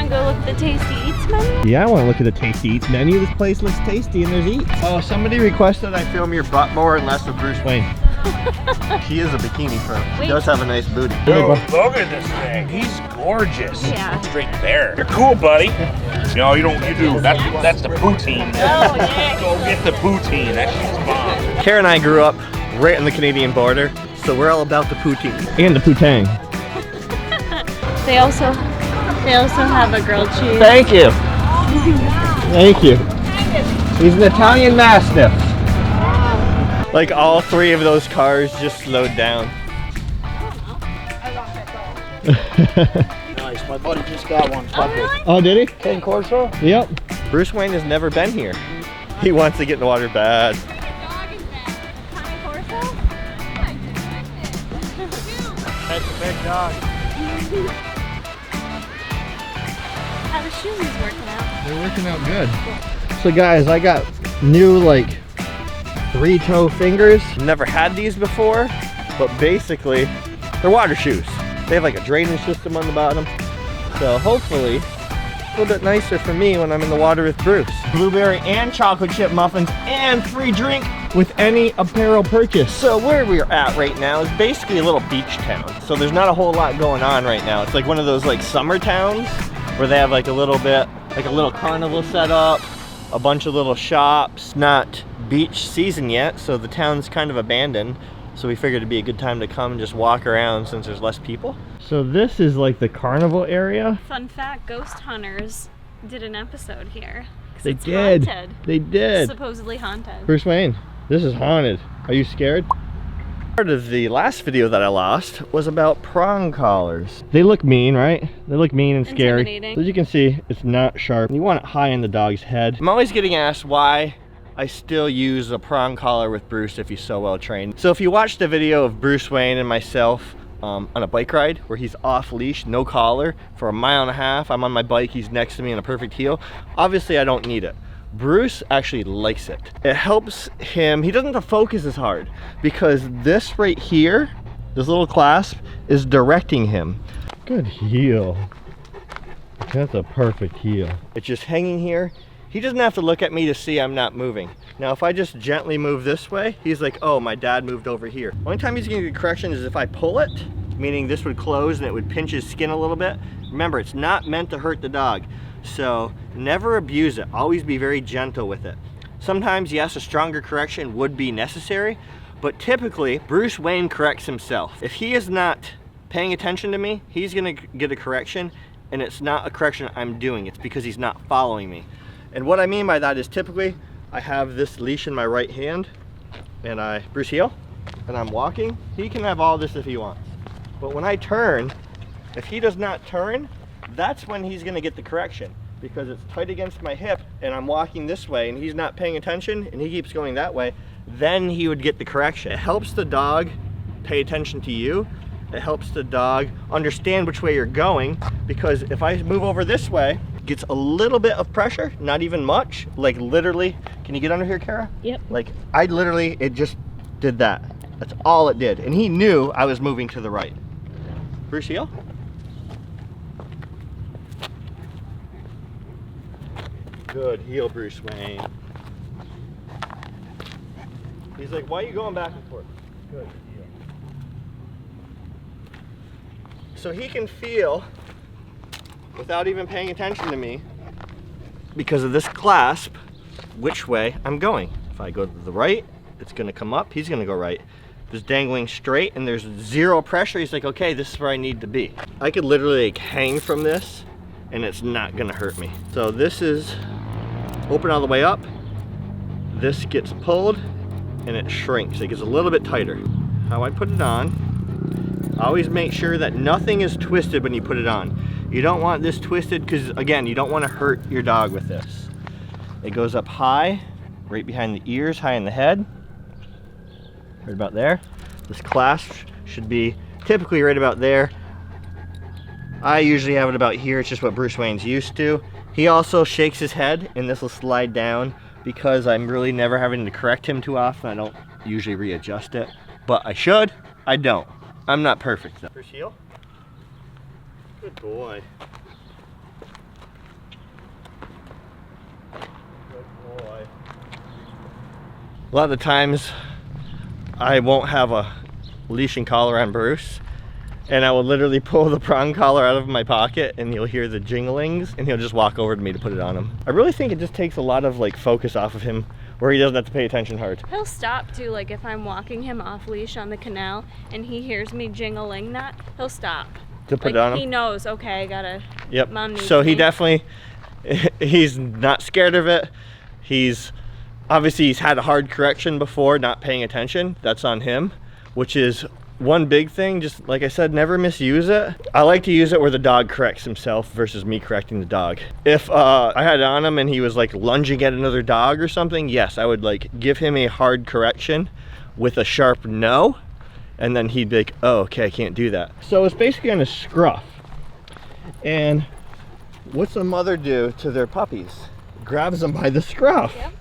to go look at the Tasty Eats menu? Yeah, I want to look at the Tasty Eats menu. This place looks tasty and there's eats. Oh, somebody requested I film your butt more and less of Bruce Wayne. He is a bikini pro. He does have a nice booty. Yo, look at this thing. He's gorgeous. Yeah. Straight there. You're cool, buddy. No, you don't. You do. That's the poutine. Oh, yeah. Go get the poutine. That shit's bomb. Kara and I grew up right on the Canadian border, so we're all about the poutine. And the poutang. They also have a grilled cheese. Thank you. Thank you. He's an Italian Mastiff. Like all three of those cars just slowed down. Nice, my buddy just got one. Oh, did he? Cane Corso? Yep. Bruce Wayne has never been here. He wants to get in the water bad. Cane Corso? That's a big dog. How the shoes working out? They're working out good. So guys, I got new like 3-toe fingers. Never had these before, but basically they're water shoes. They have like a drainage system on the bottom. So hopefully a little bit nicer for me when I'm in the water with Bruce. Blueberry and chocolate chip muffins and free drink with any apparel purchase. So where we're at right now is basically a little beach town. So there's not a whole lot going on right now. It's like one of those like summer towns where they have like a little bit, like a little carnival set up, a bunch of little shops. Not beach season yet, so the town's kind of abandoned. So we figured it'd be a good time to come and just walk around since there's less people. So this is like the carnival area. Fun fact, Ghost Hunters did an episode here. They It's did. haunted. They did. Supposedly haunted. Bruce Wayne, this is haunted. Are you scared? Part of the last video that I lost was about prong collars. They look mean, right? They look mean and scary. Intimidating. As you can see, it's not sharp. You want it high in the dog's head. I'm always getting asked why I still use a prong collar with Bruce if he's so well trained. So if you watch the video of Bruce Wayne and myself on a bike ride where he's off leash, no collar, for 1.5 miles, I'm on my bike, he's next to me in a perfect heel. Obviously I don't need it. Bruce actually likes it. It helps him, he doesn't have to focus as hard because this right here, this little clasp, is directing him. Good heel. That's a perfect heel. It's just hanging here. He doesn't have to look at me to see I'm not moving. Now if I just gently move this way, he's like, oh, my dad moved over here. The only time he's gonna get correction is if I pull it, meaning this would close and it would pinch his skin a little bit. Remember, it's not meant to hurt the dog. So never abuse it, always be very gentle with it. Sometimes, yes, a stronger correction would be necessary, but typically Bruce Wayne corrects himself. If he is not paying attention to me, he's gonna get a correction, and it's not a correction I'm doing, it's because he's not following me. And what I mean by that is typically I have this leash in my right hand and Bruce heel, and I'm walking. He can have all this if he wants. But when I turn, if he does not turn, that's when he's gonna get the correction because it's tight against my hip and I'm walking this way and he's not paying attention and he keeps going that way, then he would get the correction. It helps the dog pay attention to you. It helps the dog understand which way you're going because if I move over this way, gets a little bit of pressure, not even much, like literally, can you get under here, Kara? Yep. Like I literally, it just did that. That's all it did. And he knew I was moving to the right. Bruce heel. Good heel, Bruce Wayne. He's like, why are you going back and forth? Good heel. So he can feel, without even paying attention to me, because of this clasp, which way I'm going. If I go to the right, it's gonna come up, he's gonna go right. Just dangling straight and there's zero pressure, he's like, okay, this is where I need to be. I could literally like hang from this and it's not gonna hurt me. So this is open all the way up. This gets pulled and it shrinks. It gets a little bit tighter. How I put it on, always make sure that nothing is twisted when you put it on. You don't want this twisted because, again, you don't want to hurt your dog with this. It goes up high, right behind the ears, high in the head. Right about there. This clasp should be typically right about there. I usually have it about here. It's just what Bruce Wayne's used to. He also shakes his head and this will slide down because I'm really never having to correct him too often. I don't usually readjust it, but I should. I don't. I'm not perfect though. Bruce heel. Good boy. A lot of the times I won't have a leash and collar on Bruce, and I will literally pull the prong collar out of my pocket and you'll hear the jinglings and he'll just walk over to me to put it on him. I really think it just takes a lot of like focus off of him where he doesn't have to pay attention hard. He'll stop too, like if I'm walking him off leash on the canal and he hears me jingling that, he'll stop. To put like, it on him? He knows, okay, I gotta, Yep. Mom needs So he me. definitely, he's not scared of it. Obviously he's had a hard correction before, not paying attention. That's on him, which is one big thing. Just like I said, never misuse it. I like to use it where the dog corrects himself versus me correcting the dog. If I had it on him and he was like lunging at another dog or something, yes, I would like give him a hard correction with a sharp no, and then he'd be like, oh, okay, I can't do that. So it's basically on a scruff. And what's a mother do to their puppies? Grabs them by the scruff. Yep.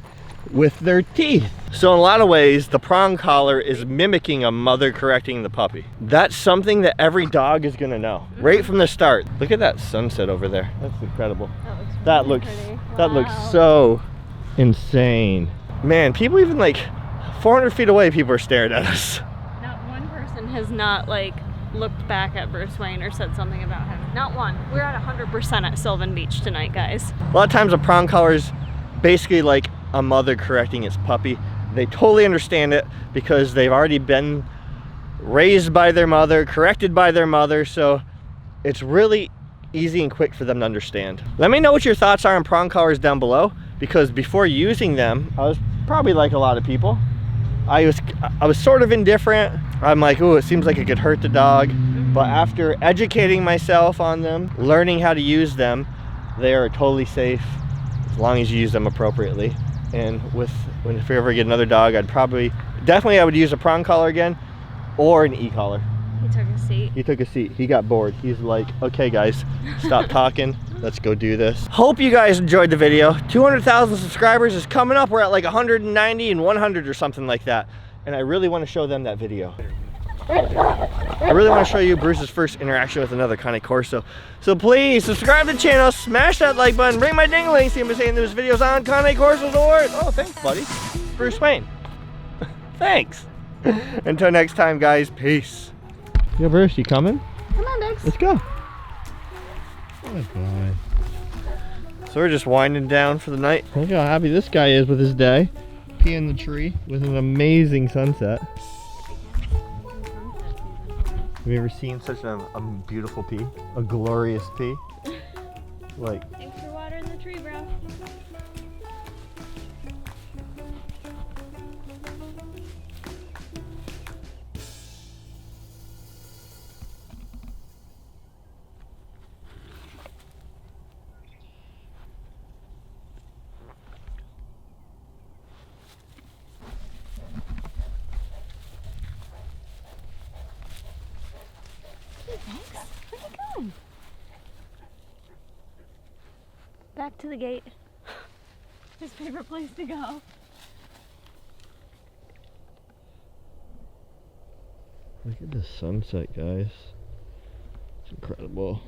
With their teeth. So in a lot of ways, the prong collar is mimicking a mother correcting the puppy. That's something that every dog is gonna know right from the start. Look at that sunset over there. That's incredible. That looks really pretty. That looks Wow. so insane. Man, people even like 400 feet away, people are staring at us. Not one person has not like looked back at Bruce Wayne or said something about him. Not one. We're at 100% at Sylvan Beach tonight, guys. A lot of times a prong collar is basically like a mother correcting its puppy. They totally understand it because they've already been raised by their mother, corrected by their mother, so it's really easy and quick for them to understand. Let me know what your thoughts are on prong collars down below, because before using them, I was probably like a lot of people. I was sort of indifferent. I'm like, oh, it seems like it could hurt the dog. But after educating myself on them, learning how to use them, they are totally safe as long as you use them appropriately. And if we ever get another dog, I would use a prong collar again or an e-collar. He took a seat. He took a seat. He got bored. He's like, okay guys, stop talking. Let's go do this. Hope you guys enjoyed the video. 200,000 subscribers is coming up. We're at like 190 and 100 or something like that. And I really want to show them that video. I really want to show you Bruce's first interaction with another Cane Corso. So please subscribe to the channel, smash that like button, ring my ding-a-ling, see me saying there's videos on Cane Corso's Award. Oh, thanks, buddy. Bruce Wayne. Thanks. Until next time, guys, peace. Yo, Bruce, you coming? Come on, Dex. Let's go. Good boy. So we're just winding down for the night. Look how happy this guy is with his day. Pee in the tree with an amazing sunset. Have you ever seen such a beautiful pea? A glorious pea? Like, Thanks for watering the tree, bro. Back to the gate. His favorite place to go. look at the sunset, guys. It's incredible.